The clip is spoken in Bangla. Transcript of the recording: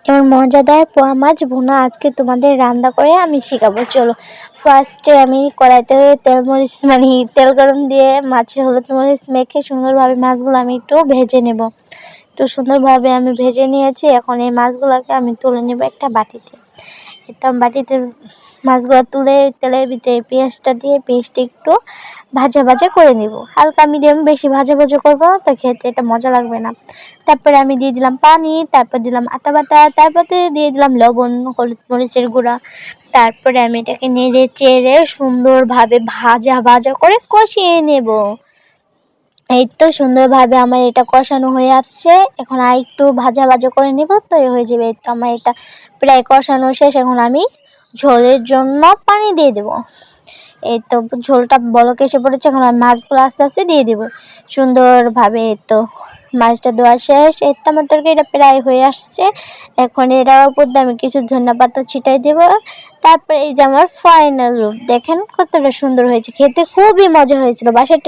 এমন মজাদার পোয়া মাছ ভুনা আজকে তোমাদের রান্না করে আমি শেখাবো। চলো, ফার্স্টে আমি কড়াইতে তেল গরম দিয়ে মাছে হলুদ মরিচ মেখে সুন্দরভাবে মাছগুলো আমি একটু ভেজে নেব। একটু সুন্দরভাবে আমি ভেজে নিয়েছি। এখন এই মাছগুলোকে আমি তুলে নেব একটা বাটিতে। একটা বাটিতে মাছগুলো তুলে তেলের ভিতরে পেঁয়াজটা দিয়ে পেঁয়াজটা একটু ভাজা ভাজা করে নেব। হালকা মিডিয়াম, বেশি ভাজা ভাজা করবো তো খেতে এটা মজা লাগবে না। তারপরে আমি দিয়ে দিলাম পানি, তারপর দিলাম আটা বাটা, তারপরে দিয়ে দিলাম লবণ, হলুদ মরিচের গুঁড়া। তারপরে আমি এটাকে নেড়ে চেড়ে সুন্দরভাবে ভাজা ভাজা করে কষিয়ে নেব। এই তো সুন্দরভাবে আমার এটা কষানো হয়ে আসছে। এখন আর একটু ভাজা ভাজা করে নেব, তো হয়ে যাবে। তো আমার এটা প্রায় কষানো শেষ। এখন আমি ঝোলের জন্য পানি দিয়ে দেব। এই তো ঝোলটা বলক এসে পড়েছে। এখন আমি মাছগুলো আস্তে আস্তে দিয়ে দেবো সুন্দরভাবে। এই তো মাছটা দেওয়া শেষ। এই তো আমার তরকারিটা প্রায় হয়ে আসছে। এখন এটার উপর দিয়ে আমি কিছু ধনেপাতা ছিটাই দেব। তারপরে এই যে আমার ফাইনাল রূপ, দেখেন কতটা সুন্দর হয়েছে, খেতে খুবই মজা হয়েছিল। বাসায়